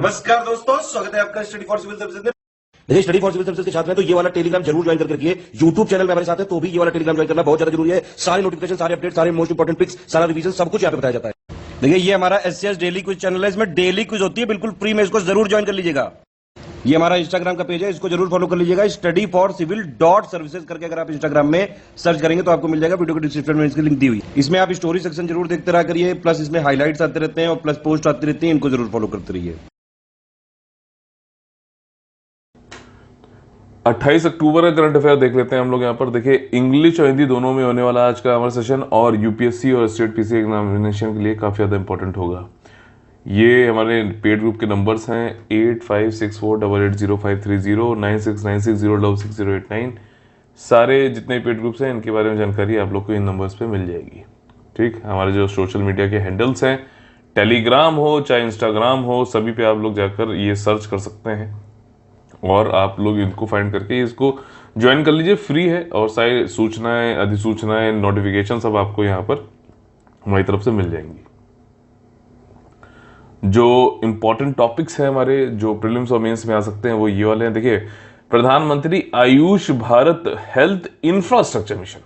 नमस्कार दोस्तों, स्वागत है आपका स्टडी फॉर सिविल सर्विसेज में। देखिए, स्टडी फॉर सिविल सर्विसेज के छात्र हैं तो ये वाला टेलीग्राम जरूर ज्वाइन करके रखिए। यूट्यूब चैनल में हमारे साथ है तो भी ये वाला टेलीग्राम ज्वाइन करना बहुत ज्यादा जरूरी है। सारे नोटिफिकेशन, सारे अपडेट, सारे मोस्ट इंपोर्टेंट पिक्स, सारा रिवीजन सब कुछ यहाँ पे बताया जाता है। देखिए, ये हमारा एससीएस डेली क्विज चैनल है, इसमें डेली क्विज होती है, बिल्कुल फ्री में, इसको जरूर ज्वाइन कर लीजिएगा। ये हमारा इंस्टाग्राम का पेज है, इसको जरूर फॉलो कर लीजिएगा। Study for civil dot services करके अगर आप इंस्टाग्राम में सर्च करेंगे तो आपको मिल जाएगा। वीडियो के डिस्क्रिप्शन में इसकी लिंक दी हुई। इसमें आप स्टोरी सेक्शन जरूर देखते रहा करिए, प्लस इसमें हाईलाइट्स आते रहते हैं और प्लस पोस्ट आती रहती है, इनको जरूर फॉलो करते रहिए। 28 अक्टूबर का करंट अफेयर देख लेते हैं हम लोग। यहाँ पर देखिए, इंग्लिश और हिंदी दोनों में होने वाला आज का हमारा सेशन, और यूपीएससी और स्टेट पीसी एग्जामिनेशन के लिए काफ़ी ज़्यादा इंपॉर्टेंट होगा। ये हमारे पेड ग्रुप के नंबर्स हैं 8564880530, 9696066089। सारे जितने पेड ग्रुप्स हैं इनके बारे में जानकारी आप लोग को इन नंबर्स पे मिल जाएगी। ठीक, हमारे जो सोशल मीडिया के हैंडल्स हैं, टेलीग्राम हो चाहे इंस्टाग्राम हो, सभी पे आप लोग जाकर ये सर्च कर सकते हैं और आप लोग इनको फाइंड करके इसको ज्वाइन कर लीजिए। फ्री है और सारी सूचनाएं, अधिसूचनाएं, नोटिफिकेशन सब आपको यहाँ पर हमारी तरफ से मिल जाएंगी। जो इंपॉर्टेंट टॉपिक्स हैं हमारे, जो प्रीलिम्स और मेंस में आ सकते हैं, वो ये वाले हैं। देखिए, प्रधानमंत्री Ayush Bharat health infrastructure mission.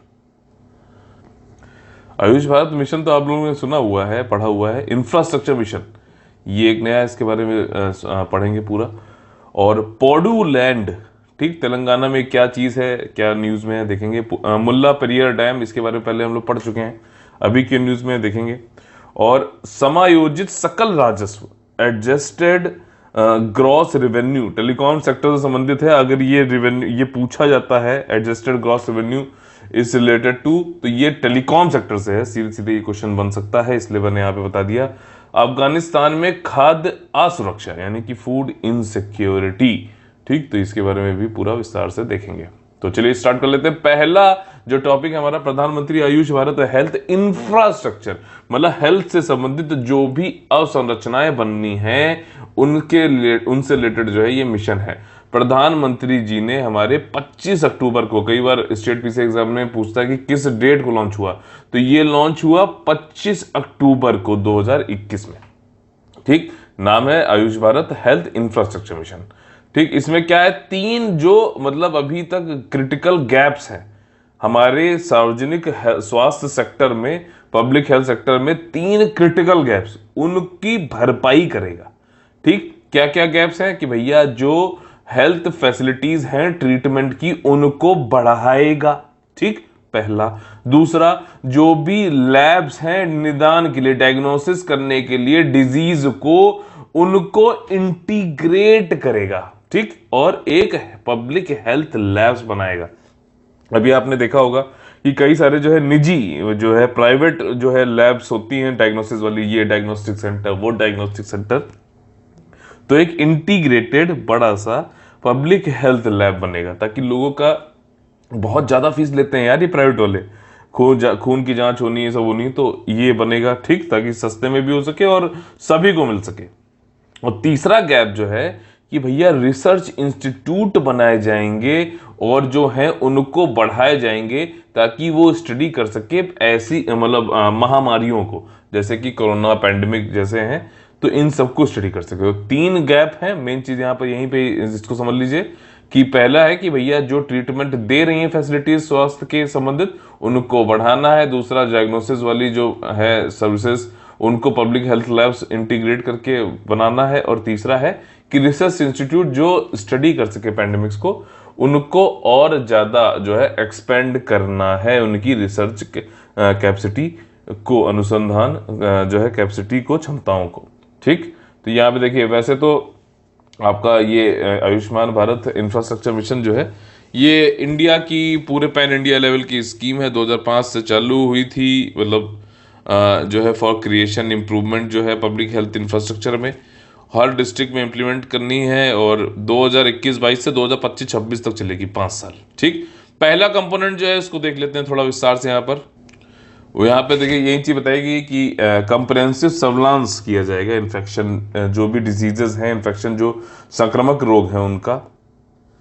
Ayush Bharat mission तो आप लोगों ने सुना हुआ है, पढ़ा हुआ है। इंफ्रास्ट्रक्चर मिशन ये एक नया, इसके बारे में पढ़ेंगे पूरा। और पोडू लैंड, ठीक, तेलंगाना में क्या चीज है, क्या न्यूज में है, देखेंगे। मुल्ला पेरियार डैम, इसके बारे में पहले हम लोग पढ़ चुके हैं, अभी के न्यूज में देखेंगे। और समायोजित सकल राजस्व, adjusted gross revenue, telecom sector से संबंधित है। अगर ये रेवेन्यू ये पूछा जाता है, adjusted gross revenue is related to, तो ये टेलीकॉम सेक्टर से है, सीधे सीधे ये क्वेश्चन बन सकता है, इसलिए मैंने यहाँ पे बता दिया। अफगानिस्तान में खाद्य असुरक्षा यानी कि फूड इनसिक्योरिटी, ठीक, तो इसके बारे में भी पूरा विस्तार से देखेंगे। तो चलिए स्टार्ट कर लेते हैं। पहला जो टॉपिक है हमारा, प्रधानमंत्री आयुष भारत हेल्थ इंफ्रास्ट्रक्चर, मतलब हेल्थ से संबंधित जो भी अवसंरचनाएं बननी हैं उनसे रिलेटेड जो है ये मिशन है। प्रधानमंत्री जी ने हमारे 25 अक्टूबर को, कई बार स्टेट पीसी एग्जाम में पूछता है कि किस डेट को लॉन्च हुआ, तो ये लॉन्च हुआ 25 अक्टूबर को 2021 में। ठीक, नाम है Ayush Bharat health infrastructure mission. ठीक, इसमें क्या है, 3 जो मतलब अभी तक क्रिटिकल गैप्स हैं हमारे सार्वजनिक स्वास्थ्य सेक्टर में, पब्लिक हेल्थ सेक्टर में 3 क्रिटिकल गैप्स, उनकी भरपाई करेगा। ठीक, क्या क्या गैप्स हैं कि भैया जो हेल्थ फैसिलिटीज हैं ट्रीटमेंट की, उनको बढ़ाएगा। ठीक, पहला। दूसरा, जो भी लैब्स हैं निदान के लिए, डायग्नोसिस करने के लिए डिजीज को, उनको इंटीग्रेट करेगा। ठीक, और एक पब्लिक हेल्थ लैब्स बनाएगा। अभी आपने देखा होगा कि कई सारे जो है निजी, जो है प्राइवेट जो है लैब्स होती हैं डायग्नोसिस वाली, ये डायग्नोस्टिक सेंटर, वो डायग्नोस्टिक सेंटर, तो एक इंटीग्रेटेड बड़ा सा पब्लिक हेल्थ लैब बनेगा, ताकि लोगों का बहुत ज्यादा फीस लेते हैं यार ये प्राइवेट वाले, खून की जांच होनी है, सब होनी, तो ये बनेगा। ठीक, ताकि सस्ते में भी हो सके और सभी को मिल सके। और तीसरा गैप जो है कि भैया रिसर्च इंस्टीट्यूट बनाए जाएंगे और जो है उनको बढ़ाए जाएंगे, ताकि वो स्टडी कर सके ऐसी मतलब महामारियों को, जैसे कि कोरोना पैंडेमिक जैसे हैं, तो इन सबको स्टडी कर सके। तो 3 गैप हैं। मेन चीज यहाँ पर यहीं पे इसको समझ लीजिए कि पहला है कि भैया जो ट्रीटमेंट दे रही है फैसिलिटीज स्वास्थ्य के संबंधित, उनको बढ़ाना है। दूसरा, डायग्नोसिस वाली जो है सर्विसेज, उनको पब्लिक हेल्थ लैब्स इंटीग्रेट करके बनाना है। और तीसरा है कि रिसर्च इंस्टीट्यूट जो स्टडी कर सके पैंडेमिक्स को, उनको और ज्यादा जो है एक्सपेंड करना है, उनकी रिसर्च कैपेसिटी को, अनुसंधान जो है कैपेसिटी को, क्षमताओं को। ठीक, तो यहाँ पे देखिए, वैसे तो आपका ये आयुष्मान भारत इंफ्रास्ट्रक्चर मिशन जो है ये इंडिया की पूरे पैन इंडिया लेवल की स्कीम है। 2005 से चालू हुई थी, मतलब जो है फॉर क्रिएशन इम्प्रूवमेंट जो है पब्लिक हेल्थ इंफ्रास्ट्रक्चर में, हर डिस्ट्रिक्ट में इम्प्लीमेंट करनी है, और 2021-22 से 2025-26 तक चलेगी, 5 साल। ठीक, पहला कंपोनेंट जो है इसको देख लेते हैं थोड़ा विस्तार से। यहाँ पर वो यहाँ पे देखिए यही चीज बताएगी कि कंप्रेहेंसिव सर्विलांस किया जाएगा, इन्फेक्शन जो भी डिजीजेस हैं, इन्फेक्शन जो संक्रामक रोग हैं उनका,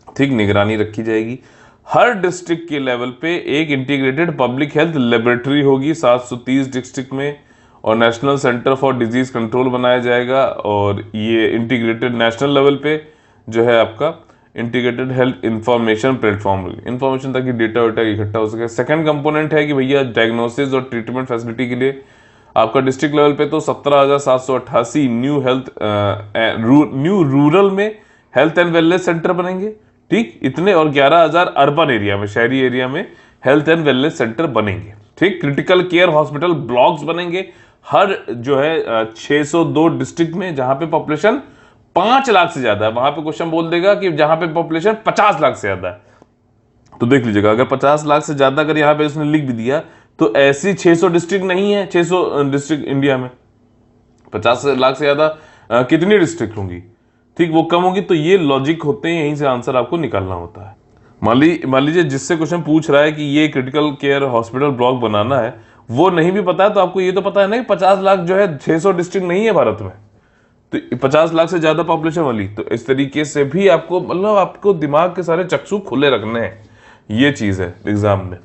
ठीक, निगरानी रखी जाएगी। हर डिस्ट्रिक्ट के लेवल पे एक इंटीग्रेटेड पब्लिक हेल्थ लेबोरेटरी होगी 730 डिस्ट्रिक्ट में, और national centre for disease control बनाया जाएगा, और ये इंटीग्रेटेड नेशनल लेवल पे जो है आपका integrated health information platform, information ताकि डेटा वेटा इकट्ठा हो सके। सेकंड कंपोनेंट है कि भैया डायग्नोसिस और ट्रीटमेंट फैसिलिटी के लिए आपका डिस्ट्रिक्ट लेवल पे तो 17,788 न्यू रूरल में हेल्थ एंड वेलनेस सेंटर बनेंगे, ठीक, इतने, और 11,000 अर्बन एरिया में, शहरी एरिया में हेल्थ एंड वेलनेस सेंटर बनेंगे, ठीक। क्रिटिकल केयर हॉस्पिटल ब्लॉक्स बनेंगे हर जो है 602 डिस्ट्रिक्ट में, जहां पे पॉपुलेशन 5 लाख से ज्यादा है, वहां पे क्वेश्चन बोल देगा कि जहां पे पॉपुलेशन 50 लाख से ज्यादा है, तो देख लीजिएगा, अगर 50 लाख से ज्यादा अगर यहां पे उसने लिख भी दिया तो ऐसी 600 डिस्ट्रिक्ट नहीं है, 600 डिस्ट्रिक्ट इंडिया में, 50 लाख से ज्यादा कितनी डिस्ट्रिक्ट होंगी, ठीक, वो कम होगी। तो ये लॉजिक होते हैं, यहीं से आंसर आपको निकालना होता है। मान लीजिए जिससे क्वेश्चन पूछ रहा है कि ये क्रिटिकल केयर हॉस्पिटल ब्लॉक बनाना है, वो नहीं भी पता है, तो आपको ये तो पता है ना कि 50 लाख जो है 600 डिस्ट्रिक्ट नहीं है भारत में, तो 50 लाख से ज्यादा पॉपुलेशन वाली, तो इस तरीके से भी आपको, मतलब आपको दिमाग के सारे चक्षु खुले रखने हैं, ये चीज है एग्जाम में।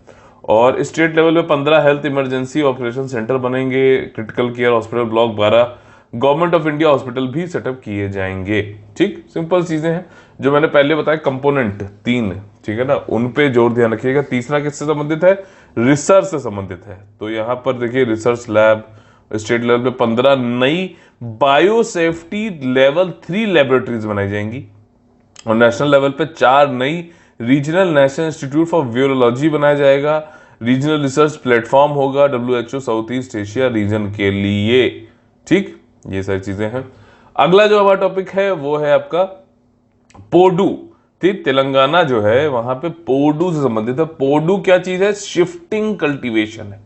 और स्टेट लेवल पे 15 हेल्थ इमरजेंसी ऑपरेशन सेंटर बनेंगे, critical care hospital block 12 government of India hospital भी सेटअप किए जाएंगे, ठीक। सिंपल चीजें हैं जो मैंने पहले बताया, कंपोनेंट 3, ठीक है ना, उन पे जोर ध्यान रखिएगा। तीसरा किससे संबंधित है, रिसर्च से संबंधित है, तो यहां पर देखिए रिसर्च लैब, स्टेट लेवल पे 15 नई बायोसेफ्टी लेवल 3 लेबोरेटरीज बनाई जाएंगी, और नेशनल लेवल पे 4 नई regional national institute for virology बनाया जाएगा, रीजनल रिसर्च प्लेटफॉर्म होगा WHO south east Asia region के लिए, ठीक, ये सारी चीजें हैं। अगला जो हमारा टॉपिक है वो है आपका पोडू, ठीक, तेलंगाना जो है वहां पे पोडू से संबंधित है। पोडू क्या चीज है, शिफ्टिंग कल्टीवेशन है।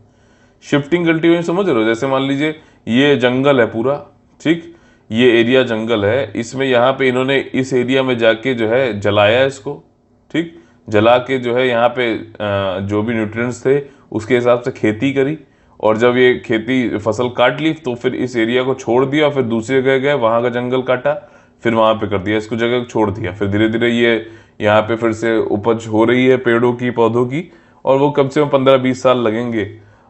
शिफ्टिंग कल्टीवेशन समझ रहे हो, जैसे मान लीजिए ये जंगल है पूरा, ठीक, ये एरिया जंगल है, इसमें यहाँ पे इन्होंने इस एरिया में जाके जो है जलाया इसको, ठीक, जला के जो है यहाँ पे जो भी न्यूट्रिएंट्स थे उसके हिसाब से खेती करी, और जब ये खेती फसल काट ली तो फिर इस एरिया को छोड़ दिया, फिर दूसरी जगह गए, वहां का जंगल काटा, फिर वहां पे कर दिया, इसको जगह छोड़ दिया, फिर धीरे धीरे ये यहाँ पे फिर से उपज हो रही है पेड़ों की, पौधों की, और वो कम से कम 15-20 साल लगेंगे,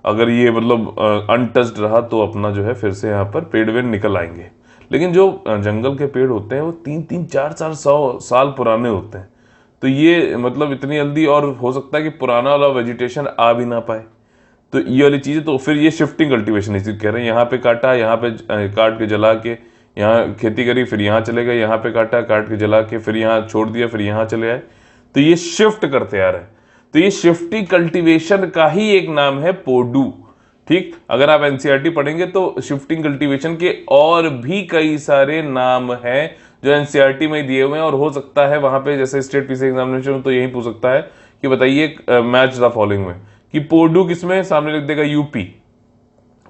अगर ये मतलब अनटच्ड रहा तो अपना जो है फिर से यहाँ पर पेड़ वेड़ निकल आएंगे। लेकिन जो जंगल के पेड़ होते हैं वो 3-3, 4-4 100 साल पुराने होते हैं, तो ये मतलब इतनी जल्दी, और हो सकता है कि पुराना वाला वेजिटेशन आ भी ना पाए, तो ये वाली चीजें, तो फिर ये शिफ्टिंग कल्टीवेशन इसी कह रहे हैं। यहाँ पे काटा, यहाँ पे काट के जला के यहाँ खेती करी, फिर यहाँ चले गए, यहाँ पे काटा, काट के जला के फिर यहाँ छोड़ दिया, फिर यहाँ चले आए, तो ये शिफ्ट करते आ रहे हैं। तो ये शिफ्टिंग कल्टीवेशन का ही एक नाम है पोडू, ठीक। अगर आप एनसीईआरटी पढ़ेंगे तो शिफ्टिंग कल्टीवेशन के और भी कई सारे नाम हैं जो एनसीईआरटी में दिए हुए हैं, और हो सकता है वहां पे जैसे स्टेट पीसी एग्जामिनेशन तो यही पूछ सकता है कि बताइए मैच द फॉलोइंग में, कि पोडू किसमें, सामने लिख देगा यूपी,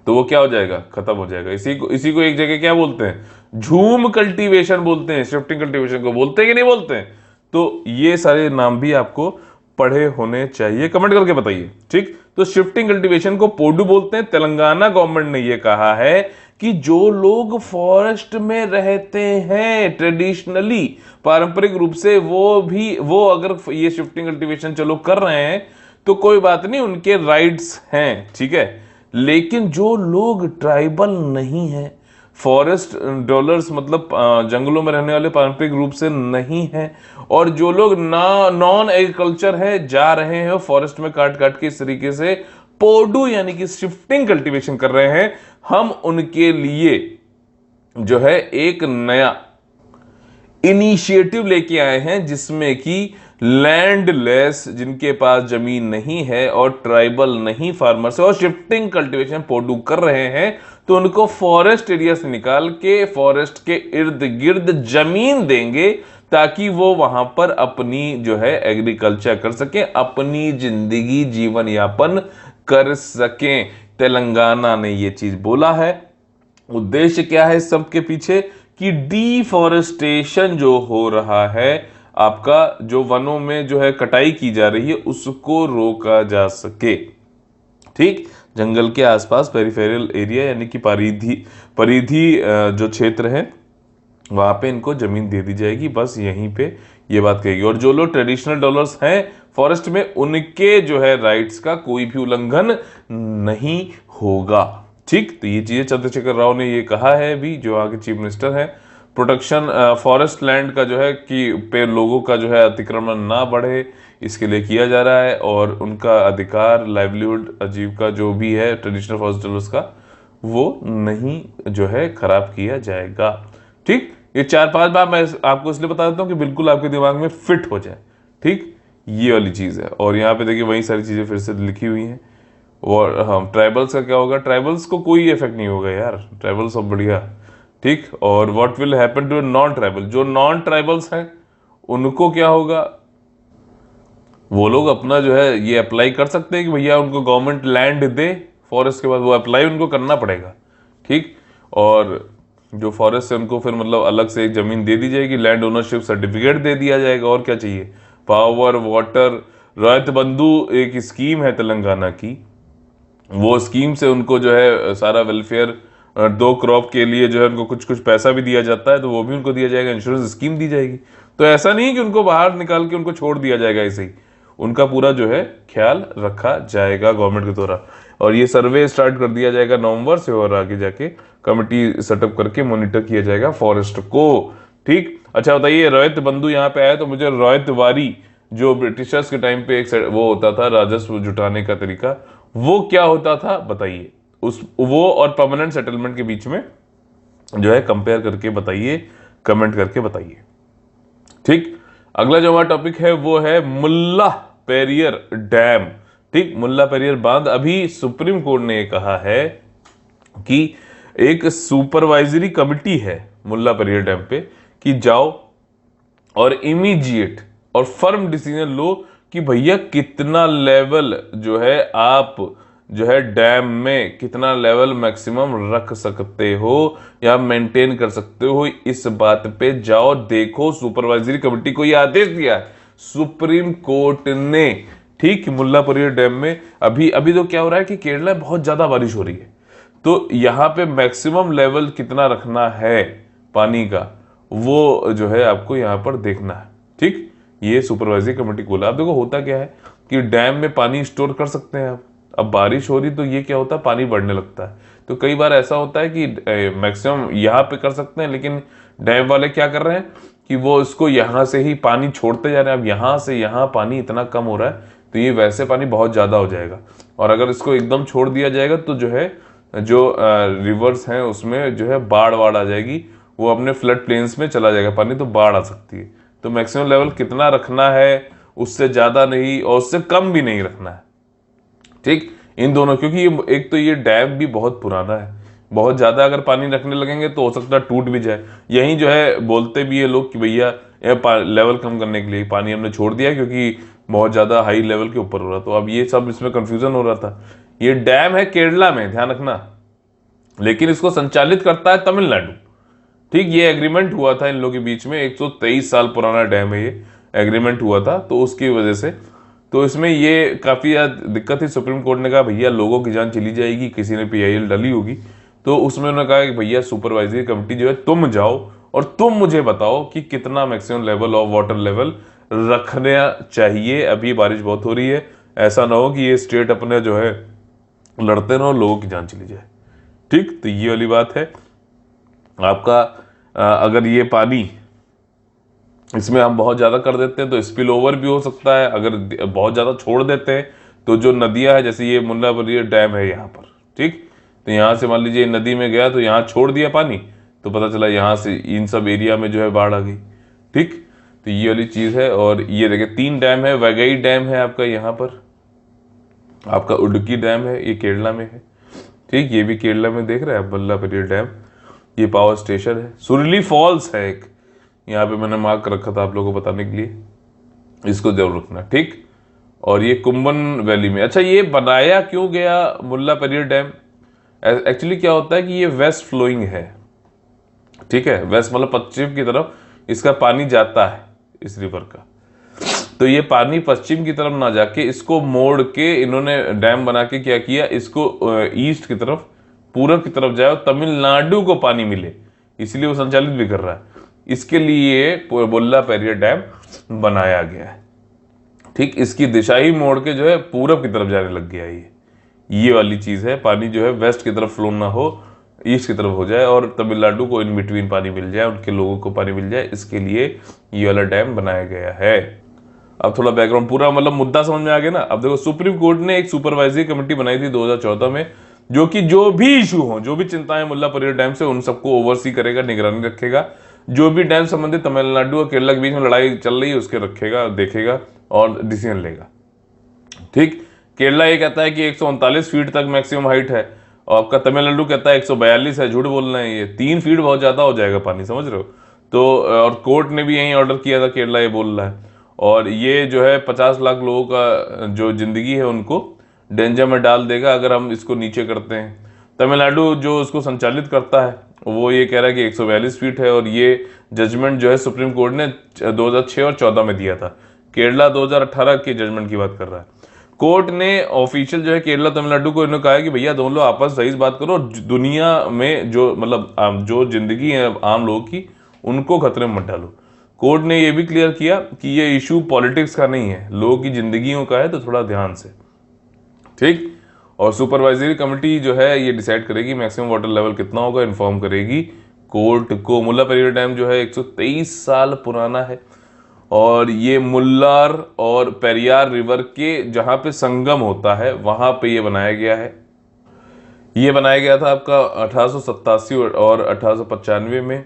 तो वो क्या हो जाएगा, खत्म हो जाएगा। इसी को एक जगह क्या बोलते हैं, झूम कल्टीवेशन बोलते हैं, शिफ्टिंग कल्टीवेशन को बोलते हैं कि नहीं बोलते हैं। तो ये सारे नाम भी आपको पढ़े होने चाहिए, कमेंट करके बताइए, ठीक। तो शिफ्टिंग कल्टीवेशन को पोडू बोलते हैं। तेलंगाना गवर्नमेंट ने यह कहा है कि जो लोग फॉरेस्ट में रहते हैं ट्रेडिशनली, पारंपरिक रूप से, वो अगर ये शिफ्टिंग कल्टीवेशन चलो कर रहे हैं तो कोई बात नहीं, उनके राइट्स हैं, ठीक है। लेकिन जो लोग ट्राइबल नहीं है, फॉरेस्ट डॉलर्स मतलब जंगलों में रहने वाले पारंपरिक रूप से नहीं है, और जो लोग नॉन एग्रीकल्चर है, जा रहे हैं फॉरेस्ट में काट काट के इस तरीके से पोडू यानी कि शिफ्टिंग कल्टीवेशन कर रहे हैं, हम उनके लिए जो है एक नया इनिशिएटिव लेके आए हैं, जिसमें कि लैंडलेस, जिनके पास जमीन नहीं है और ट्राइबल नहीं फार्मर्स है और शिफ्टिंग कल्टीवेशन पोडू कर रहे हैं, तो उनको फॉरेस्ट एरिया से निकाल के फॉरेस्ट के इर्द गिर्द जमीन देंगे, ताकि वो वहां पर अपनी जो है एग्रीकल्चर कर सकें, अपनी जिंदगी जीवन यापन कर सकें। तेलंगाना ने ये चीज बोला है। उद्देश्य क्या है इस सब के पीछे, कि डिफॉरेस्टेशन जो हो रहा है, आपका जो वनों में जो है कटाई की जा रही है, उसको रोका जा सके, ठीक। जंगल के आसपास पेरिफेरल एरिया यानी कि परिधि जो क्षेत्र है, वहां पे इनको जमीन दे दी जाएगी, बस यहीं पे ये बात कहेगी। और जो लोग ट्रेडिशनल डॉलर्स हैं फॉरेस्ट में, उनके जो है राइट्स का कोई भी उल्लंघन नहीं होगा, ठीक, तो ये चीजें चंद्रशेखर राव ने ये कहा है भी, जो आगे चीफ मिनिस्टर है। प्रोटेक्शन फॉरेस्ट लैंड का जो है कि पे लोगों का जो है अतिक्रमण ना बढ़े, इसके लिए किया जा रहा है, और उनका अधिकार लाइवलीहुड आजीविका जो भी है ट्रेडिशनल फॉरेस्ट डीलर्स का, वो नहीं जो है खराब किया जाएगा। ठीक, ये 4-5 बार मैं आपको इसलिए बता देता हूँ कि बिल्कुल आपके दिमाग में फिट हो जाए। ठीक, ये वाली चीज है। और यहाँ पे देखिए वही सारी चीजें फिर से लिखी हुई हैं। और हाँ, ट्राइबल्स का क्या होगा? ट्राइबल्स को कोई इफेक्ट नहीं होगा यार, ट्राइबल्स सब बढ़िया। ठीक, और what will happen to non tribal? जो नॉन ट्राइबल्स हैं उनको क्या होगा? वो लोग अपना जो है ये अप्लाई कर सकते हैं कि भैया उनको गवर्नमेंट लैंड दे फॉरेस्ट के बाद, वो अप्लाई उनको करना पड़ेगा। ठीक, और जो फॉरेस्ट है उनको फिर मतलब अलग से एक जमीन दे दी जाएगी, लैंड ओनरशिप सर्टिफिकेट दे दिया जाएगा। और क्या चाहिए? पावर, वाटर, रैयत बंधु एक स्कीम है तेलंगाना की, वो स्कीम से उनको जो है सारा वेलफेयर, 2 क्रॉप के लिए जो है उनको कुछ कुछ पैसा भी दिया जाता है, तो वो भी उनको दिया जाएगा, इंश्योरेंस स्कीम दी जाएगी। तो ऐसा नहीं कि उनको बाहर निकाल के उनको छोड़ दिया जाएगा ऐसे ही, उनका पूरा जो है ख्याल रखा जाएगा गवर्नमेंट के द्वारा। और ये सर्वे स्टार्ट कर दिया जाएगा नवंबर से, और आगे जाके कमिटी सेटअप करके मॉनिटर किया जाएगा फॉरेस्ट को। ठीक, अच्छा बताइए, रैयत बंधु यहाँ पे आया तो मुझे रैयत वारी, जो ब्रिटिशर्स के टाइम पे एक वो होता था राजस्व जुटाने का तरीका, वो क्या होता था बताइए? उस वो और परमानेंट सेटलमेंट के बीच में जो है कंपेयर करके बताइए, कमेंट करके बताइए। ठीक, अगला जो हमारा टॉपिक है वो है मुल्ला पेरियर डैम। ठीक, मुल्ला पेरियर बांध। अभी सुप्रीम कोर्ट ने कहा है कि एक सुपरवाइजरी कमिटी है मुल्ला पेरियर डैम पे, कि जाओ और इमीडिएट और फर्म डिसीजन लो कि भैया कितना लेवल जो है आप जो है डैम में कितना लेवल मैक्सिमम रख सकते हो या मेंटेन कर सकते हो, इस बात पे जाओ देखो। सुपरवाइजरी कमेटी को यह आदेश दिया है सुप्रीम कोर्ट ने। ठीक, मुल्ला पेरियर डैम में अभी तो क्या हो रहा है कि केरला में बहुत ज्यादा बारिश हो रही है, तो यहां पे मैक्सिमम लेवल कितना रखना है पानी का, वो जो है आपको यहां पर देखना है। ठीक, ये सुपरवाइजरी कमेटी बोला। अब देखो होता क्या है कि डैम में पानी स्टोर कर सकते हैं आप। अब बारिश हो रही तो ये क्या होता है, पानी बढ़ने लगता है। तो कई बार ऐसा होता है कि मैक्सिमम यहाँ पे कर सकते हैं, लेकिन डैम वाले क्या कर रहे हैं कि वो इसको यहाँ से ही पानी छोड़ते जा रहे हैं। अब यहाँ से यहाँ पानी इतना कम हो रहा है तो ये वैसे पानी बहुत ज्यादा हो जाएगा, और अगर इसको एकदम छोड़ दिया जाएगा तो जो है जो रिवर्स हैं उसमें जो है बाढ़ आ जाएगी, वो अपने फ्लड प्लेन्स में चला जाएगा पानी, तो बाढ़ आ सकती है। तो मैक्सिमम लेवल कितना रखना है, उससे ज्यादा नहीं और उससे कम भी नहीं रखना है। ठीक, इन दोनों, क्योंकि ये एक तो ये डैम भी बहुत पुराना है, बहुत ज्यादा अगर पानी रखने लगेंगे तो हो सकता है टूट भी जाए। यही जो है बोलते भी ये लोग कि भैया लेवल कम करने के लिए पानी हमने छोड़ दिया क्योंकि बहुत ज्यादा हाई लेवल के ऊपर हो रहा। तो अब ये सब इसमें कंफ्यूजन हो रहा था। ये डैम है केरला में, ध्यान रखना, लेकिन इसको संचालित करता है तमिलनाडु। ठीक, ये एग्रीमेंट हुआ था इन लोगों के बीच में, 123 साल पुराना डैम है, ये एग्रीमेंट हुआ था, तो उसकी वजह से तो इसमें ये काफी दिक्कत थी। सुप्रीम कोर्ट ने कहा भैया लोगों की जान चली जाएगी, किसी ने PIL डाली होगी, तो उसमें उन्होंने कहा कि भैया सुपरवाइजरी कमेटी जो है तुम जाओ और तुम मुझे बताओ कि कितना maximum level of water level रखना चाहिए। अभी बारिश बहुत हो रही है, ऐसा ना हो कि ये स्टेट अपने जो है लड़ते रहो, लोगों की जान चली जाए। ठीक, तो ये वाली बात है आपका। अगर ये पानी इसमें हम बहुत ज्यादा कर देते हैं तो स्पिल ओवर भी हो सकता है। अगर बहुत ज्यादा छोड़ देते हैं तो जो नदियां है, जैसे ये मुल्ला पेरियर डैम है यहाँ पर, ठीक, तो यहाँ से मान लीजिए नदी में गया तो यहाँ छोड़ दिया पानी, तो पता चला यहाँ से इन सब एरिया में जो है बाढ़ आ गई। ठीक, तो ये वाली चीज है। और ये देखिए 3 डैम है, वैगई डैम है आपका यहाँ पर, आपका उडुकी डैम है, ये केरला में है। ठीक, ये भी केरला में देख रहे हैं आप मुल्ला पेरियर डैम, ये पावर स्टेशन है। सुरली फॉल्स है एक, यहाँ पे मैंने मार्क रखा था आप लोगों को बताने के लिए, इसको जरूर रखना। ठीक, और ये कुंभन वैली में। अच्छा, ये बनाया क्यों गया मुल्ला पेरियर डैम? एक्चुअली क्या होता है कि ये वेस्ट फ्लोइंग है, ठीक है, वेस्ट मतलब पश्चिम की तरफ इसका पानी जाता है इस रिवर का। तो ये पानी पश्चिम की तरफ ना जाके इसको मोड़ के इन्होंने डैम बना के क्या किया, इसको ईस्ट की तरफ, पूरब की तरफ जाए और तमिलनाडु को पानी मिले, इसलिए वो संचालित भी कर रहा है। इसके लिए मुल्ला पेरियर डैम बनाया गया है। ठीक, इसकी दिशा ही मोड़ के जो है पूरब की तरफ जाने लग गया ये वाली चीज है, पानी जो है वेस्ट की तरफ फ्लो ना हो, ईस्ट की तरफ हो जाए और तमिलनाडु को इन बिटवीन पानी मिल जाए, उनके लोगों को पानी मिल जाए, इसके लिए ये वाला डैम बनाया गया है। अब थोड़ा बैकग्राउंड पूरा मतलब मुद्दा समझ में आ गया ना। अब देखो सुप्रीम कोर्ट ने एक सुपरवाइजरी कमेटी बनाई थी 2014 में, जो कि जो भी इशू हो, जो भी चिंताएं मुल्लापेरियार डैम से, उन सबको ओवरसी करेगा, निगरानी रखेगा। जो भी डैम संबंधित तमिलनाडु और केरला के बीच में लड़ाई चल रही है उसके रखेगा, देखेगा और डिसीजन लेगा। ठीक, केरला ये कहता है कि 139 फीट तक मैक्सिमम हाइट है और आपका तमिलनाडु कहता है 142 है। झूठ बोलना है, ये 3 फीट बहुत ज्यादा हो जाएगा पानी, समझ रहे हो। तो और कोर्ट ने भी यही ऑर्डर किया था, केरला ये बोल रहा है। और ये जो है 50 लाख लोगों का जो जिंदगी है उनको डेंजर में डाल देगा अगर हम इसको नीचे करते हैं। तमिलनाडु जो उसको संचालित करता है वो ये कह रहा है कि 142 फीट है और ये जजमेंट जो है सुप्रीम कोर्ट ने 2006 और 14 में दिया था। केरला 2018 की जजमेंट की बात कर रहा है। कोर्ट ने ऑफिशियल जो है केरला तमिलनाडु को इन्होंने कहा है कि भैया दोनों लोग आपस सही बात करो, दुनिया में जो मतलब जो जिंदगी है आम लोगों की उनको खतरे में मत डालो। कोर्ट ने यह भी क्लियर किया कि ये इशू पॉलिटिक्स का नहीं है, लोगों की जिंदगियों का है, तो थोड़ा ध्यान से। ठीक, और सुपरवाइजरी कमेटी जो है ये डिसाइड करेगी मैक्सिमम वाटर लेवल कितना होगा, इन्फॉर्म करेगी कोर्ट को। मुल्लापेरियार डैम जो है 123 साल पुराना है और ये मुल्लार और पेरियार रिवर के जहां पे संगम होता है वहां पे ये बनाया गया है। ये बनाया गया था आपका 1887 और 1895 में।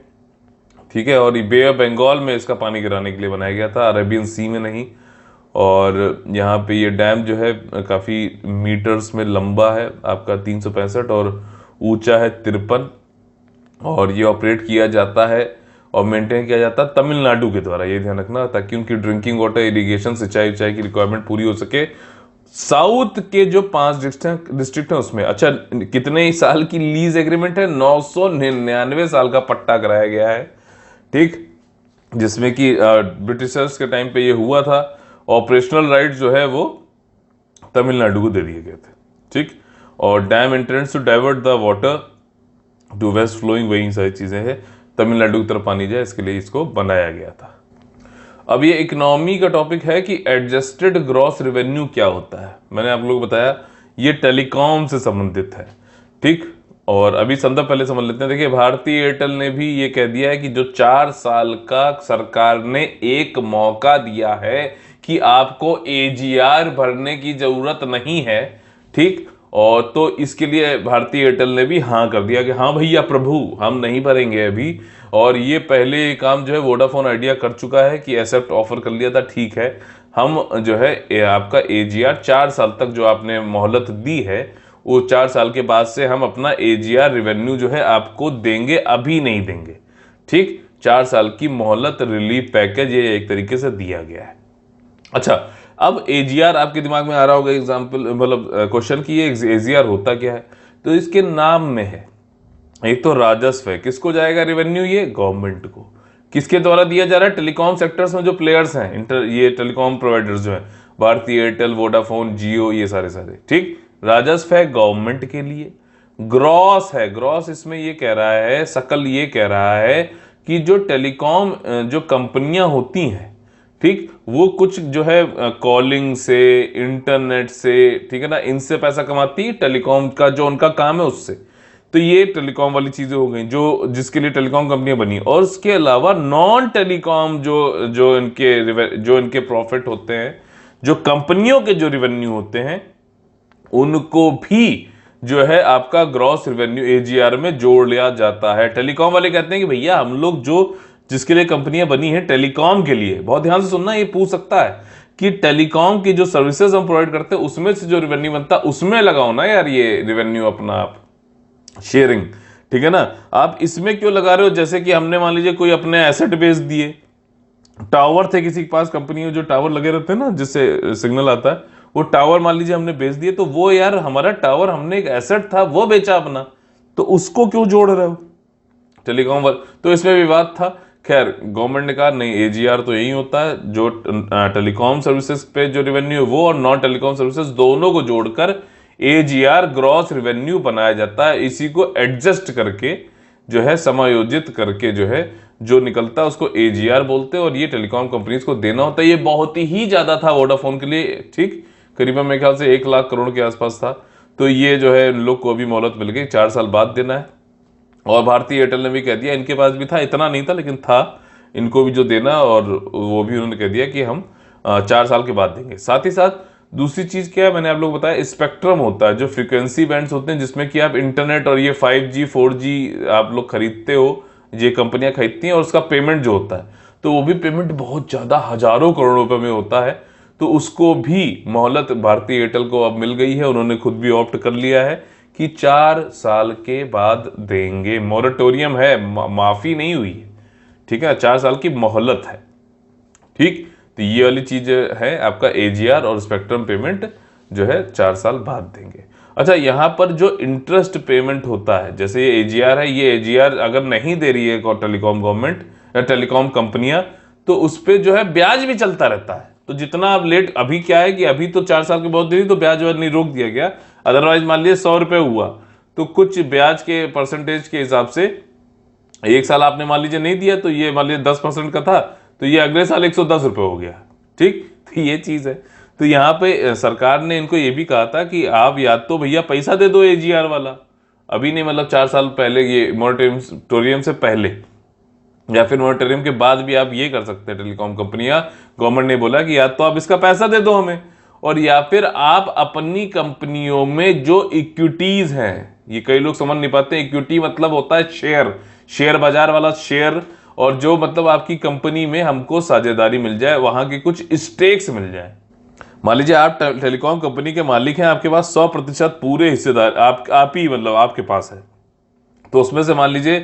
ठीक है, और ये बे ऑफ बंगाल में इसका पानी गिराने के लिए बनाया गया था, अरेबियन सी में नहीं। और यहाँ पे ये डैम जो है काफ़ी मीटर्स में लंबा है, आपका 365 और ऊंचा है 53। और ये ऑपरेट किया जाता है और मेंटेन किया जाता है तमिलनाडु के द्वारा, ये ध्यान रखना, ताकि उनकी ड्रिंकिंग वाटर, इरिगेशन, सिंचाई की रिक्वायरमेंट पूरी हो सके। साउथ के जो 5 डिस्ट्रिक्ट हैं उसमें, अच्छा कितने साल की लीज एग्रीमेंट है, 999 साल का पट्टा कराया गया है। ठीक, जिसमें कि ब्रिटिशर्स के टाइम पे ये हुआ था। ऑपरेशनल राइट जो है वो तमिलनाडु को दे दिए गए थे। ठीक, और dam intends to divert the water to west flowing, वही सारी चीजें हैं, तमिलनाडु की तरफ पानी जाए, इसके लिए इसको बनाया गया था। अब ये इकोनॉमी का टॉपिक है कि एडजस्टेड ग्रॉस रेवेन्यू क्या होता है। मैंने आप लोग बताया ये टेलीकॉम से संबंधित है। ठीक, और अभी संदर्भ पहले समझ लेते हैं। देखिए, भारतीय एयरटेल ने भी ये कह दिया है कि जो 4 साल का सरकार ने एक मौका दिया है कि आपको एजीआर भरने की जरूरत नहीं है। ठीक, और तो इसके लिए भारतीय एयरटेल ने भी हाँ कर दिया कि हाँ भैया प्रभु, हम नहीं भरेंगे अभी। और ये पहले काम जो है वोडाफोन आइडिया कर चुका है कि एक्सेप्ट ऑफर कर लिया था, ठीक है हम जो है आपका एजीआर 4 साल तक जो आपने मोहलत दी है वो 4 साल के बाद से हम अपना एजीआर रेवेन्यू जो है आपको देंगे, अभी नहीं देंगे। ठीक, 4 साल की मोहलत, रिलीफ पैकेज ये एक तरीके से दिया गया है। अच्छा, अब एजीआर आपके दिमाग में आ रहा होगा एग्जाम्पल, मतलब क्वेश्चन की ये एजीआर होता क्या है। तो इसके नाम में है, एक तो राजस्व है, किसको जाएगा रेवेन्यू, ये गवर्नमेंट को। किसके द्वारा दिया जा रहा है, टेलीकॉम सेक्टर्स में जो प्लेयर्स हैं, ये टेलीकॉम प्रोवाइडर्स जो है, भारतीय एयरटेल, वोडाफोन, जियो, ये सारे। ठीक, राजस्व है गवर्नमेंट के लिए। ग्रॉस है, ग्रॉस इसमें ये कह रहा है, सकल ये कह रहा है कि जो टेलीकॉम जो कंपनियां होती हैं, ठीक, वो कुछ जो है कॉलिंग से, इंटरनेट से, ठीक है ना, इनसे पैसा कमाती है, टेलीकॉम का जो उनका काम है उससे। तो ये टेलीकॉम वाली चीजें हो गई जो जिसके लिए टेलीकॉम कंपनियां बनी। और उसके अलावा नॉन टेलीकॉम जो इनके प्रॉफिट होते हैं, जो कंपनियों के जो रेवेन्यू होते हैं, उनको भी जो है आपका ग्रॉस रेवेन्यू एजीआर में जोड़ लिया जाता है। टेलीकॉम वाले कहते हैं कि भैया हम लोग जिसके लिए कंपनियां बनी है टेलीकॉम के लिए, बहुत ध्यान से सुनना, ये पूछ सकता है कि टेलीकॉम की जो सर्विसेज हम प्रोवाइड करते हैं उसमें से जो रेवेन्यू बनता है उसमें लगाओ ना यार ये रेवेन्यू अपना आप शेयरिंग। ठीक है ना, आप इसमें क्यों लगा रहे हो। जैसे कि हमने मान लीजिए कोई अपने एसेट बेच दिए, टावर थे किसी के पास, कंपनी में जो टावर लगे रहते हैं ना जिससे सिग्नल आता है, वो टावर मान लीजिए हमने बेच दिए, तो वो यार हमारा टावर, हमने एक एसेट था वो बेचा अपना, तो उसको क्यों जोड़ रहे हो टेलीकॉम वाले। तो इसमें विवाद था। खैर गवर्नमेंट ने कहा नहीं, एजीआर तो यही होता है जो टेलीकॉम सर्विसेज पे जो रेवेन्यू है वो और नॉन टेलीकॉम सर्विसेज दोनों को जोड़कर एजीआर ग्रॉस रेवेन्यू बनाया जाता है। इसी को एडजस्ट करके जो है समायोजित करके जो है जो निकलता है उसको एजीआर बोलते हैं और ये टेलीकॉम कंपनीज को देना होता है। ये बहुत ही ज्यादा था वोडाफोन के लिए। ठीक, करीबन मेरे ख्याल से 1 लाख करोड़ के आसपास था। तो ये जो है इन लोग को अभी मोहलत मिल गई, 4 साल बाद देना है। और भारतीय एयरटेल ने भी कह दिया, इनके पास भी था, इतना नहीं था लेकिन था, इनको भी जो देना, और वो भी उन्होंने कह दिया कि हम 4 साल के बाद देंगे। साथ ही साथ दूसरी चीज क्या है, मैंने आप लोग बताया, स्पेक्ट्रम होता है, जो फ्रीक्वेंसी बैंड्स होते हैं जिसमें कि आप इंटरनेट और ये 5G 4G आप लोग खरीदते हो, ये कंपनियां खरीदती हैं, और उसका पेमेंट जो होता है तो वो भी पेमेंट बहुत ज्यादा हजारों करोड़ रुपए में होता है। तो उसको भी मोहलत भारतीय एयरटेल को अब मिल गई है, उन्होंने खुद भी ऑप्ट कर लिया है कि 4 साल के बाद देंगे। मोरेटोरियम है, माफी नहीं हुई है, ठीक है, 4 साल की मोहलत है। ठीक, तो ये वाली चीज है आपका AGR और स्पेक्ट्रम पेमेंट जो है 4 साल बाद देंगे। अच्छा, यहां पर जो इंटरेस्ट पेमेंट होता है, जैसे ये AGR है, ये AGR अगर नहीं दे रही है टेलीकॉम गवर्नमेंट या टेलीकॉम कंपनियां, तो उस पर जो है ब्याज भी चलता रहता है। तो जितना आप लेट, अभी क्या है कि अभी तो 4 साल के बाद दे रही तो ब्याज वाज नहीं रोक दिया गया, अदरवाइज मान लीजिए 100 रुपए हुआ तो कुछ ब्याज के परसेंटेज के हिसाब से 1 साल आपने मान लीजिए नहीं दिया, तो ये मान लीजिए 10% का था, तो ये अगले साल 110 रुपए हो गया। ठीक, तो ये चीज है। तो यहाँ पे सरकार ने इनको ये भी कहा था कि आप या तो भैया पैसा दे दो AGR वाला, अभी नहीं, मतलब 4 साल पहले, ये मोरेटोरियम से पहले, या फिर मोरेटोरियम के बाद भी आप ये कर सकते हैं। टेलीकॉम कंपनियां, गवर्नमेंट ने बोला कि या तो आप इसका पैसा दे दो हमें, और या फिर आप अपनी कंपनियों में जो इक्विटीज हैं, ये कई लोग समझ नहीं पाते, इक्विटी मतलब होता है शेयर, शेयर बाजार वाला शेयर, और जो मतलब आपकी कंपनी में हमको साझेदारी मिल जाए, वहां के कुछ स्टेक्स मिल जाए। मान लीजिए आप टेलीकॉम कंपनी के मालिक हैं, आपके पास 100% पूरे हिस्सेदार आप ही मतलब आपके पास है, तो उसमें से मान लीजिए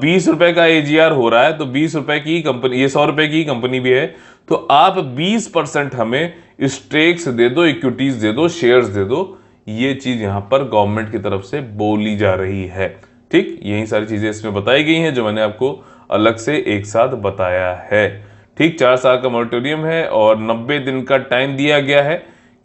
20 रुपए का AGR हो रहा है, तो 20 रुपए की कंपनी, ये 100 रुपए की कंपनी भी है, तो आप 20% हमें स्टेक्स दे दो, इक्विटीज दे दो, शेयर्स दे दो। ये चीज यहां पर गवर्नमेंट की तरफ से बोली जा रही है। ठीक, यही सारी चीजें इसमें बताई गई हैं जो मैंने आपको अलग से एक साथ बताया है। ठीक, 4 साल का मोरेटोरियम है और 90 दिन का टाइम दिया गया है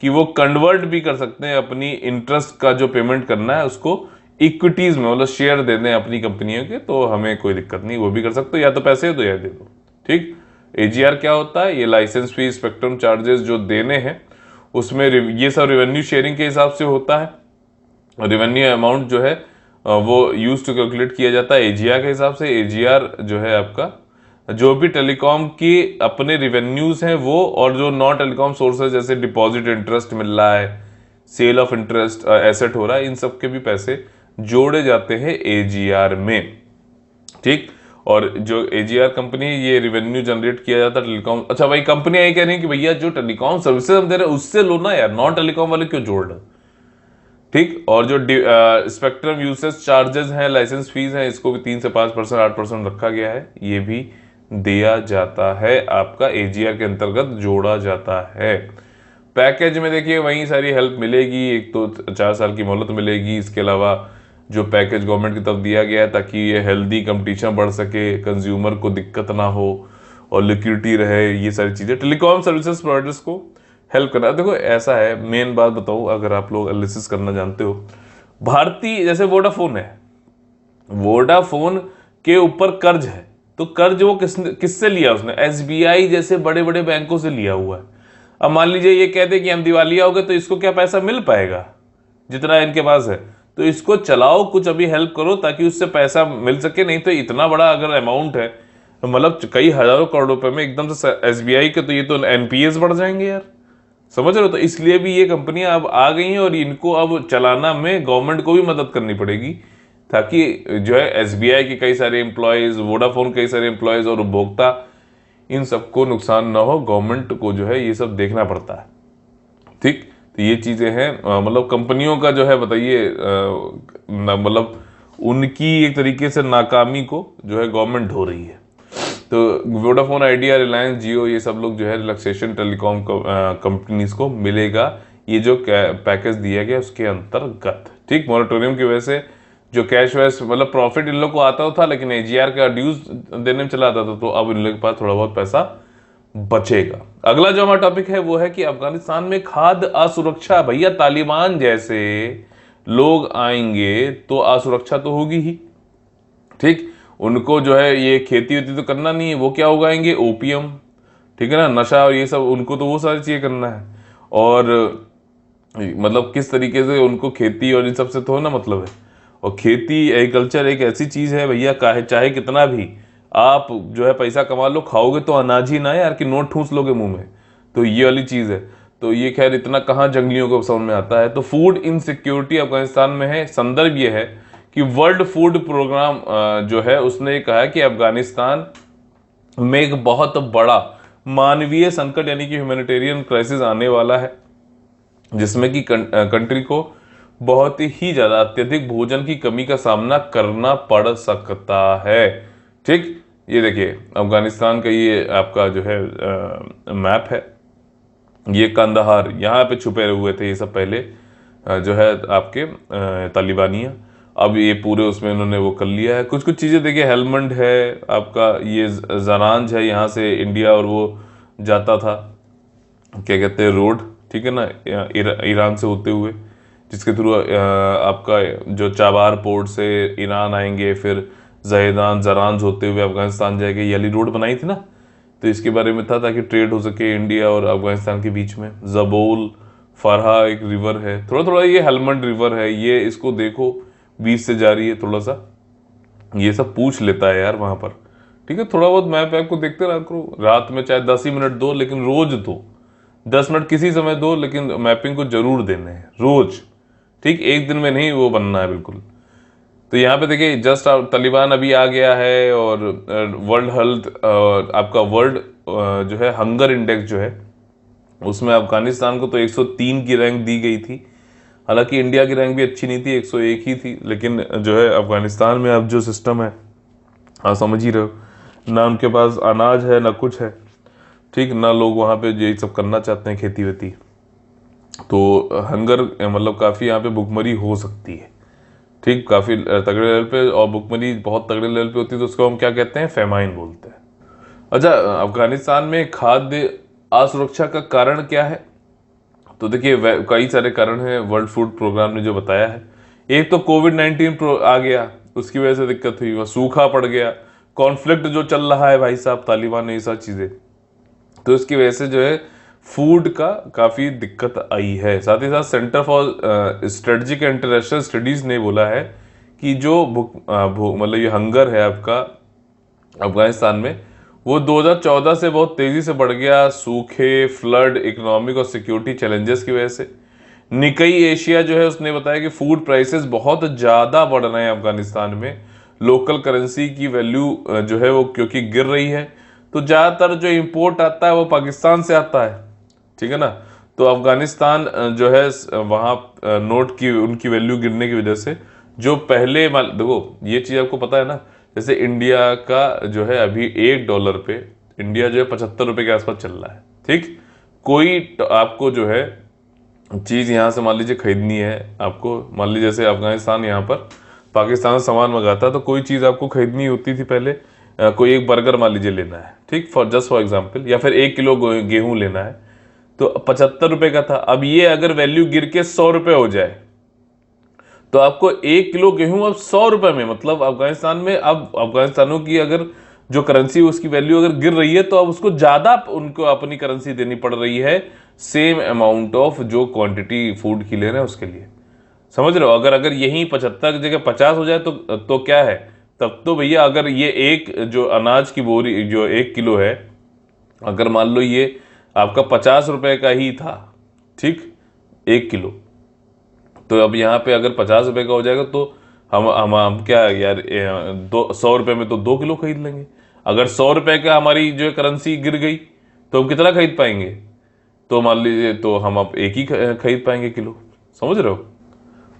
कि वो कन्वर्ट भी कर सकते हैं अपनी इंटरेस्ट का जो पेमेंट करना है उसको इक्विटीज में, मतलब शेयर दे दें अपनी कंपनियों के, तो हमें कोई दिक्कत नहीं, वो भी कर सकते हो, या तो पैसे दो या दे दो। ठीक, AGR क्या होता है, ये लाइसेंस फी, स्पेक्ट्रम चार्जेस जो देने हैं उसमें ये सब रेवेन्यू शेयरिंग के हिसाब से होता है। रेवेन्यू अमाउंट जो है वो यूज टू कैलकुलेट किया जाता है AGR के हिसाब से। AGR जो है आपका, जो भी टेलीकॉम की अपने रेवेन्यूज हैं वो, और जो नॉन टेलीकॉम सोर्सेज जैसे डिपॉजिट इंटरेस्ट मिल रहा है, सेल ऑफ इंटरेस्ट एसेट हो रहा है, इन सब के भी पैसे जोड़े जाते हैं AGR में। ठीक, और जो AGR कंपनी, ये रेवेन्यू जनरेट किया जाता है टेलीकॉम। अच्छा भाई, कंपनियां ये कह रही हैं कि भैया जो टेलीकॉम सर्विसेज हम दे रहे हैं उससे लो ना यार, नॉन टेलीकॉम वाले क्यों जोड़ रहे। ठीक, और जो स्पेक्ट्रम यूसेज चार्जेस हैं, लाइसेंस फीस हैं, इसको भी 3 से 5%, 8% रखा गया है, ये भी दिया जाता है, आपका AGR के अंतर्गत जोड़ा जाता है। पैकेज में देखिए वही सारी हेल्प मिलेगी, एक तो 4 साल की मोहलत मिलेगी, इसके अलावा जो पैकेज गवर्नमेंट की तरफ दिया गया है ताकि ये हेल्दी कंपटीशन बढ़ सके, कंज्यूमर को दिक्कत ना हो और लिक्विडिटी रहे, ये सारी चीजें टेलीकॉम सर्विसेज प्रोवाइडर्स को हेल्प करना। देखो ऐसा है, मेन बात बताऊं, अगर आप लोग एनालिसिस करना जानते हो, भारतीय जैसे वोडाफोन है, वोडाफोन के ऊपर कर्ज है, तो कर्ज वो किससे लिया उसने, SBI जैसे बड़े बड़े बैंकों से लिया हुआ है। अब मान लीजिए ये कहते कि हम दिवालिया हो गए, तो इसको क्या पैसा मिल पाएगा जितना इनके पास है, तो इसको चलाओ, कुछ अभी हेल्प करो ताकि उससे पैसा मिल सके। नहीं तो इतना बड़ा अगर अमाउंट है, मतलब कई हजारों करोड़ रुपए में एकदम से SBI के, तो ये तो NPAs बढ़ जाएंगे यार, समझ रहे हो। तो इसलिए भी ये कंपनियां अब आ गई हैं और इनको अब चलाना में गवर्नमेंट को भी मदद करनी पड़ेगी, ताकि जो है SBI के कई सारे एम्प्लॉयज, वोडाफोन कई सारे एम्प्लॉयज और उपभोक्ता, इन सबको नुकसान ना हो, गवर्नमेंट को जो है ये सब देखना पड़ता है। ठीक, तो ये चीजें हैं, मतलब कंपनियों का जो है बताइए, मतलब उनकी एक तरीके से नाकामी को जो है गवर्नमेंट ढो रही है। तो वोडाफोन, आइडिया, रिलायंस, जियो, ये सब लोग जो है रिलैक्सेशन टेलीकॉम कंपनीज को मिलेगा ये जो पैकेज दिया गया उसके अंतर्गत। ठीक, मोरेटोरियम की वजह से जो कैश वैश मतलब प्रॉफिट इन लोग को आता था, लेकिन AGR का ड्यूज देने में चला आता था, तो अब इन लोग के पास थोड़ा बहुत पैसा बचेगा। अगला जो हमारा टॉपिक है वो है कि अफगानिस्तान में खाद्य असुरक्षा। भैया तालिबान जैसे लोग आएंगे तो असुरक्षा तो होगी ही। ठीक, उनको जो है ये खेती वेती तो करना नहीं है, वो क्या उगाएंगे, ओपियम, ठीक है ना, नशा और ये सब, उनको तो वो सारी चीजें करना है। और मतलब किस तरीके से उनको खेती और इन सब से तो ना मतलब है। और खेती एग्रीकल्चर एक ऐसी चीज है भैया, चाहे कितना भी आप जो है पैसा कमा लो, खाओगे तो अनाज ही ना यार कि नोट ठूस लोगे मुंह में। तो ये वाली चीज है। तो ये खैर इतना कहाँ जंगलियों को समझ में आता है। तो फूड इनसिक्योरिटी अफगानिस्तान में है। संदर्भ ये है कि वर्ल्ड फूड प्रोग्राम जो है उसने कहा है कि अफगानिस्तान में एक बहुत बड़ा मानवीय संकट यानी कि ह्यूमैनिटेरियन क्राइसिस आने वाला है, जिसमें कि कंट्री को बहुत ही ज्यादा अत्यधिक भोजन की कमी का सामना करना पड़ सकता है। ठीक, ये देखिए अफगानिस्तान का ये आपका जो है मैप है। ये कंदहार यहाँ पे छुपे हुए थे ये सब पहले जो है आपके तालिबानिया। अब ये पूरे उसमें इन्होंने वो कर लिया है। कुछ कुछ चीज़ें देखिए, हेलमंड है आपका, ये जरांज है, यहाँ से इंडिया और वो जाता था, क्या कहते हैं, रोड, ठीक है ना, ईरान से होते हुए, जिसके थ्रू आपका जो चाबार पोर्ट से ईरान आएंगे, फिर जहेदान जरांज होते हुए अफगानिस्तान जाएंगे। ये वाली रोड बनाई थी ना, तो इसके बारे में था ताकि ट्रेड हो सके इंडिया और अफगानिस्तान के बीच में। जबोल फरहा एक रिवर है, थोड़ा थोड़ा ये हेलमंड रिवर है, ये इसको देखो बीच से जा रही है, थोड़ा सा ये सब पूछ लेता है यार वहां पर। ठीक है, थोड़ा बहुत मैप ऐप को देखते रहा करो, रात में चाहे 10 ही मिनट दो, लेकिन रोज दो। 10 मिनट किसी समय दो, लेकिन मैपिंग को जरूर देने हैं रोज। ठीक, एक दिन में नहीं वो बनना है बिल्कुल। तो यहाँ पे देखिए जस्ट तालिबान अभी आ गया है, और वर्ल्ड हेल्थ आपका वर्ल्ड जो है हंगर इंडेक्स जो है उसमें अफगानिस्तान को तो 103 की रैंक दी गई थी। हालांकि इंडिया की रैंक भी अच्छी नहीं थी, 101 ही थी, लेकिन जो है अफगानिस्तान में अब जो सिस्टम है, हाँ समझ ही रहे हो, ना उनके पास अनाज है ना कुछ है, ठीक ना, लोग वहाँ पे यही सब करना चाहते हैं, खेती वेती। तो हंगर मतलब काफ़ी यहाँ पे भुखमरी हो सकती है। ठीक, काफ़ी तगड़े लेवल पे, और भुखमरी बहुत तगड़े लेवल पे होती है तो उसको हम क्या कहते हैं, फेमाइन बोलते हैं। अच्छा, अफगानिस्तान में खाद्य असुरक्षा का कारण क्या है? तो देखिए कई सारे कारण हैं, वर्ल्ड फूड प्रोग्राम ने जो बताया है। एक तो कोविड-19 आ गया, उसकी वजह से दिक्कत हुई, वह सूखा पड़ गया, कॉन्फ्लिक्ट जो चल रहा है भाई साहब, तालिबान ने ये सारी चीजें, तो इसकी वजह से जो है फूड का काफी दिक्कत आई है। साथ ही साथ centre for strategic international studies ने बोला है कि जो मतलब ये हंगर है आपका अफगानिस्तान में, वो 2014 से बहुत तेजी से बढ़ गया, सूखे, फ्लड, इकोनॉमिक और सिक्योरिटी चैलेंजेस की वजह से। निकई एशिया जो है उसने बताया कि फूड प्राइसेस बहुत ज्यादा बढ़ रहे हैं अफगानिस्तान में। लोकल करेंसी की वैल्यू जो है वो क्योंकि गिर रही है, तो ज्यादातर जो इंपोर्ट आता है वो पाकिस्तान से आता है, ठीक है ना। तो अफगानिस्तान जो है वहां नोट की उनकी वैल्यू गिरने की वजह से जो पहले देखो ये चीज आपको पता है ना, जैसे इंडिया का जो है अभी $1 पे इंडिया जो है 75 रुपए के आसपास चल रहा है। ठीक, कोई आपको जो है चीज यहाँ से मान लीजिए खरीदनी है, आपको मान लीजिए जैसे अफगानिस्तान यहाँ पर पाकिस्तान से सामान मंगाता है, तो कोई चीज आपको खरीदनी होती थी पहले, कोई एक बर्गर मान लीजिए लेना है, ठीक, जस्ट फॉर एग्जाम्पल, या फिर 1 किलो गेहूं लेना है, तो 75 रुपए का था। अब ये अगर वैल्यू गिर के 100 रुपए हो जाए, तो आपको 1 किलो गेहूं अब 100 रुपए में, मतलब अफगानिस्तान में अब अफगानिस्तानों की अगर जो करेंसी उसकी वैल्यू अगर गिर रही है, तो अब उसको ज्यादा उनको अपनी करेंसी देनी पड़ रही है सेम अमाउंट ऑफ जो क्वांटिटी फूड की ले रहे हैं उसके लिए। समझ रहे हो, अगर यही 75 की जगह 50 हो जाए तो क्या है, तब तो भैया अगर ये एक जो अनाज की बोरी जो 1 किलो है, अगर मान लो ये आपका 50 रुपए का ही था, ठीक, 1 किलो, तो अब यहाँ पे अगर 50 रुपए का हो जाएगा, तो हम क्या यार 100 रुपए में तो 2 किलो खरीद लेंगे। अगर 100 रुपए का हमारी जो करेंसी गिर गई, तो हम कितना खरीद पाएंगे, तो मान लीजिए तो हम अब एक ही खरीद पाएंगे किलो। समझ रहे हो,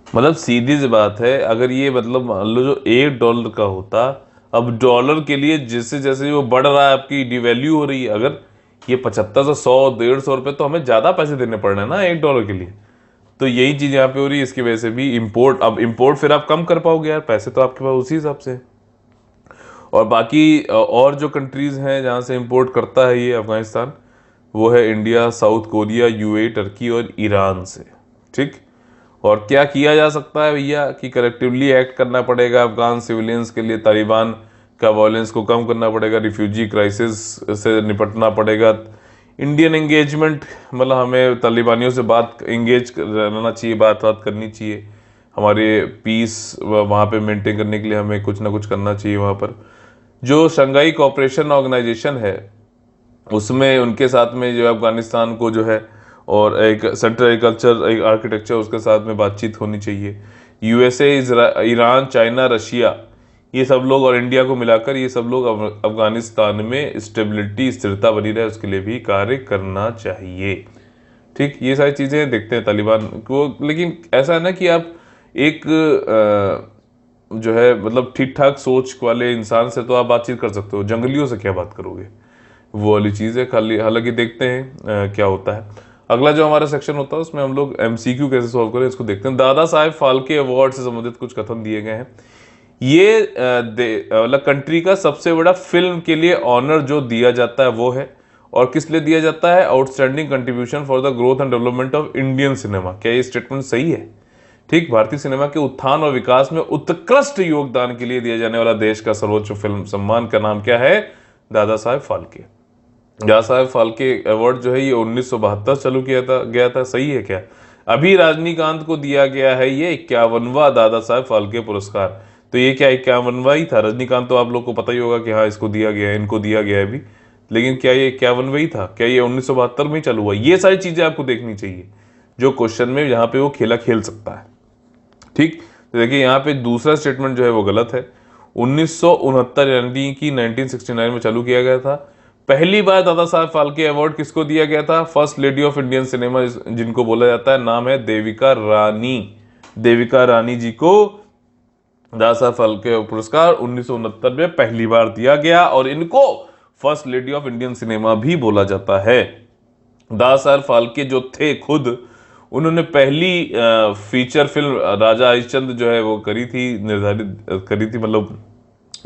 मतलब सीधी सी बात है, अगर ये मतलब मान लो जो $1 का होता, अब डॉलर के लिए जैसे जैसे वो बढ़ रहा है, आपकी डिवैल्यू हो रही है, अगर ये 75 से 100 150 रुपए, तो हमें ज्यादा पैसे देने पड़ रहे हैं ना $1 के लिए। तो यही चीज यहाँ पे हो रही है, इसकी वजह से भी इम्पोर्ट, अब इम्पोर्ट फिर आप कम कर पाओगे यार, पैसे तो आपके पास उसी हिसाब से। और बाकी और जो कंट्रीज हैं जहाँ से इम्पोर्ट करता है ये अफगानिस्तान, वो है India, south Korea, UAE, Turkey और ईरान से। ठीक, और क्या किया जा सकता है भैया कि कलेक्टिवली एक्ट करना पड़ेगा अफगान सिविलियंस के लिए, तालिबान का वायलेंस को कम करना पड़ेगा, रिफ्यूजी क्राइसिस से निपटना पड़ेगा, इंडियन एंगेजमेंट, मतलब हमें तालिबानियों से बात एंगेज रहना चाहिए, बात करनी चाहिए, हमारे पीस वहाँ पे मेंटेन करने के लिए हमें कुछ ना कुछ करना चाहिए वहाँ पर। जो शंघाई कोऑपरेशन ऑर्गेनाइजेशन है उसमें उनके साथ में जो अफगानिस्तान को जो है, और एक सेंट्रल एग्रीकल्चर एक आर्किटेक्चर उसके साथ में बातचीत होनी चाहिए। यूएसए, ईरान, चाइना, रशिया, ये सब लोग और इंडिया को मिलाकर ये सब लोग अफगानिस्तान में स्टेबिलिटी, स्थिरता बनी रहे उसके लिए भी कार्य करना चाहिए। ठीक, ये सारी चीज़ें देखते हैं तालिबान को। लेकिन ऐसा है ना कि आप एक जो है मतलब ठीक ठाक सोच वाले इंसान से तो आप बातचीत कर सकते हो, जंगलियों से क्या बात करोगे, वो वाली चीज़ है। खाली हालांकि देखते हैं क्या होता है। अगला जो हमारा सेक्शन होता है उसमें हम लोग एमसीक्यू कैसे सॉल्व करें इसको देखते हैं। दादा साहेब फाल्के अवार्ड से संबंधित कुछ कथन दिए गए हैं। ये मतलब कंट्री का सबसे बड़ा फिल्म के लिए ऑनर जो दिया जाता है वो है, और किस लिए दिया जाता है, outstanding contribution for the growth and development of Indian cinema. क्या ये स्टेटमेंट सही है? ठीक, भारतीय सिनेमा के उत्थान और विकास में उत्कृष्ट योगदान के लिए दिया जाने वाला देश का सर्वोच्च फिल्म सम्मान का नाम क्या है? दादा साहेब फाल्के। दादा साहेब फाल्के अवार्ड जो है ये 1972 चालू गया था। सही है क्या? अभी रजनीकांत को दिया गया है ये 51वां दादा साहेब फाल्के पुरस्कार। तो ये क्या 51वां ही था? रजनीकांत तो आप लोग को पता ही होगा कि हाँ इसको दिया गया है, इनको दिया गया है अभी, लेकिन क्या ये 51वां ही था? क्या ये 1972 में ही चालू हुआ? ये सारी चीजें आपको देखनी चाहिए जो क्वेश्चन में यहाँ पे वो खेला खेल सकता है। ठीक, तो देखिए यहाँ पे दूसरा स्टेटमेंट जो है वो गलत है। 1969 यानी कि 1969 में चालू किया गया था। पहली बार दादा साहब फाल्के अवार्ड किसको दिया गया था? First lady of Indian cinema जिनको बोला जाता है, नाम है देविका रानी। देविका रानी जी को दादा साहब फाल्के पुरस्कार 1969 में पहली बार दिया गया, और इनको first lady of Indian cinema भी बोला जाता है। दादा साहब फाल्के जो थे खुद, उन्होंने पहली फीचर फिल्म राजा हरिश्चंद्र जो है वो करी थी, निर्धारित करी थी, मतलब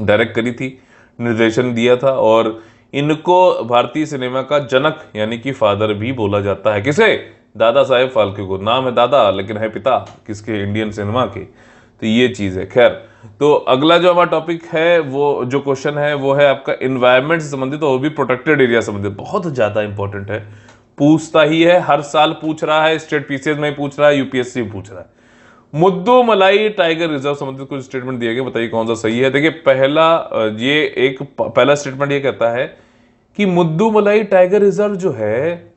डायरेक्ट करी थी, निर्देशन दिया था, और इनको भारतीय सिनेमा का जनक यानी कि फादर भी बोला जाता है। किसे? दादा साहेब फाल्के को। नाम है दादा लेकिन है पिता किसके? इंडियन सिनेमा के। तो ये चीज है। खैर, तो अगला जो हमारा टॉपिक है, वो जो क्वेश्चन है वो है आपका एनवायरमेंट से संबंधित, और भी प्रोटेक्टेड एरिया से संबंधित। बहुत ज्यादा इंपॉर्टेंट है, पूछता ही है, हर साल पूछ रहा है, स्टेट पीसीएस में पूछ रहा है, यूपीएससी में पूछ रहा है। मुद्दू मलाई टाइगर रिजर्व संबंधित कुछ स्टेटमेंट दिए गए, बताइए कौन सा सही है। देखिए पहला स्टेटमेंट ये कहता है कि मुद्दू मलाई टाइगर रिजर्व जो है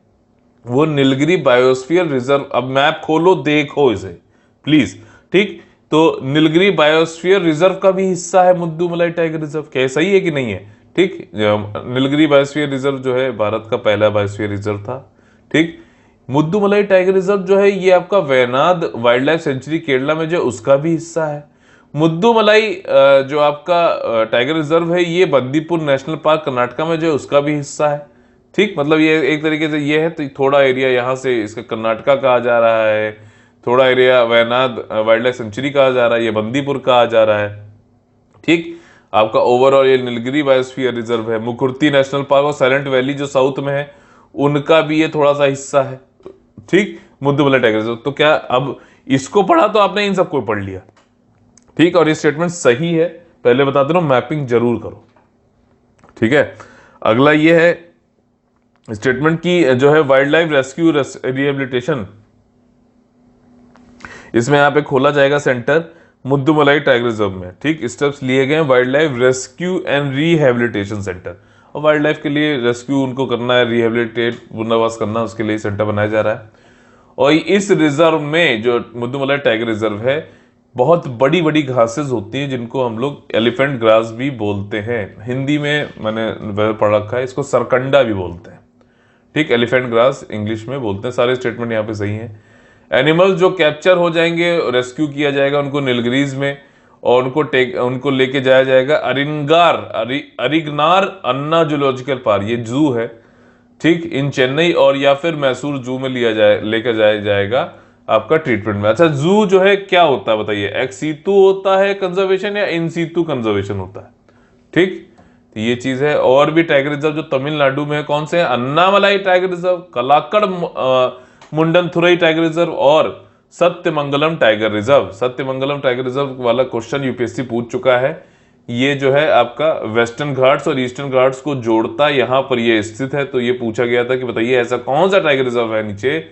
वो नीलगिरी बायोस्फीयर रिजर्व। अब मैप खोलो, देखो इसे प्लीज। ठीक, तो नीलगिरी बायोस्फीयर रिजर्व का भी हिस्सा है मुद्दू मलाई टाइगर रिजर्व। क्या सही है कि नहीं है? ठीक, नीलगिरी बायोस्फीयर रिजर्व जो है भारत का पहला बायोस्फीयर रिजर्व था। ठीक, मुद्दू मलाई टाइगर रिजर्व जो है ये आपका वैनाद वाइल्ड लाइफ सेंचुरी केरला में जो उसका भी हिस्सा है। मुद्दू मलाई जो आपका टाइगर रिजर्व है ये बंदीपुर नेशनल पार्क कर्नाटका में जो है उसका भी हिस्सा है। ठीक, मतलब ये एक तरीके से ये है, तो थोड़ा एरिया यहाँ से इसका कर्नाटका कहा जा रहा है, थोड़ा एरिया वैनाद वाइल्ड लाइफ सेंचुरी कहा जा रहा है, ये बंदीपुर कहा जा रहा है। ठीक, आपका ओवरऑल ये नीलगिरी बायोस्फीयर रिजर्व है। मुकुर्ती नेशनल पार्क और साइलेंट वैली जो साउथ में है उनका भी ये थोड़ा सा हिस्सा है। ठीक, मुद्दू मलाई टाइगर रिजर्व। तो क्या अब इसको पढ़ा तो आपने इन सबको पढ़ लिया? ठीक, और ये स्टेटमेंट सही है, पहले बता दे रहा हूं, मैपिंग जरूर करो। ठीक है, अगला ये है स्टेटमेंट की जो है वाइल्ड लाइफ रेस्क्यू रिहेबिलिटेशन, इसमें यहाँ पे खोला जाएगा सेंटर मुद्दू मलाई टाइगर रिजर्व में। ठीक, स्टेप्स लिए गए wild life rescue and rehabilitation centre, और वाइल्ड लाइफ के लिए रेस्क्यू उनको करना है, रिहेबिलिटेट पुनर्वास करना, उसके लिए सेंटर बनाया जा रहा है। और इस रिजर्व में जो मुद्दू मलाई टाइगर रिजर्व है बहुत बड़ी बड़ी घासेस होती हैं जिनको हम लोग एलिफेंट ग्रास भी बोलते हैं। हिंदी में मैंने पढ़ रखा है, इसको सरकंडा भी बोलते हैं। ठीक, एलिफेंट ग्रास इंग्लिश में बोलते हैं। सारे स्टेटमेंट यहाँ पे सही हैं। एनिमल्स जो कैप्चर हो जाएंगे, रेस्क्यू किया जाएगा उनको नीलगिरीज में, और उनको लेके जाया जाएगा अरिगनार अन्ना जूलॉजिकल पार्क, ये जू है। ठीक, इन चेन्नई और या फिर मैसूर जू में लेकर जाया जाएगा आपका ट्रीटमेंट में। अच्छा, जू जो है क्या होता है बताइए? एक्स सीतु होता है कंजर्वेशन या इन सीतु कंजर्वेशन होता है? ठीक, तो ये चीज है। और भी टाइगर रिजर्व जो तमिलनाडु में है, कौन से हैं? Annamalai tiger reserve, Kalakad Mundanthurai tiger reserve और Sathyamangalam tiger reserve. Sathyamangalam tiger reserve वाला क्वेश्चन यूपीएससी पूछ चुका है ये जो है आपका वेस्टर्न घाट्स और ईस्टर्न घाट्स को जोड़ता यहां पर ये स्थित है। तो ये पूछा गया था कि बताइए ऐसा कौन सा टाइगर रिजर्व है नीचे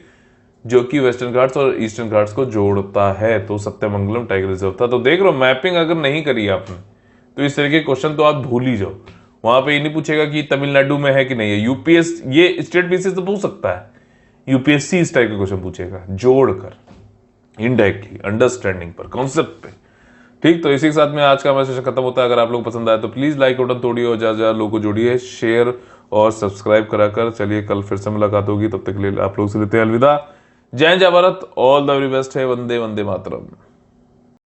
जो कि वेस्टर्न घाट्स और ईस्टर्न घाट्स को जोड़ता है, तो सत्यमंगलम टाइगर रिजर्व था। तो देख रहे हो, मैपिंग अगर नहीं करी आपने तो इस तरह के क्वेश्चन तो आप भूल ही जाओ। वहां पे ये नहीं पूछेगा कि तमिलनाडु में है कि नहीं है। यूपीएस ये स्टेट बेसिस तो पूछ सकता है, यूपीएससी इस टाइप के क्वेश्चन पूछेगा जोड़कर, इनडायरेक्टली, अंडरस्टैंडिंग पर, कॉन्सेप्ट पे। ठीक, तो इसी के साथ में आज का हमारा सेशन खत्म होता है। अगर आप लोग पसंद आए तो प्लीज लाइक बटन तोड़िए और ज्यादा लोगों को जोड़िए, शेयर और सब्सक्राइब कराकर। चलिए कल फिर से मुलाकात होगी, तब तक के लिए आप लोग से लेते हैं अलविदा। जय जय Bharat, all the very best है। वंदे वंदे मातरम।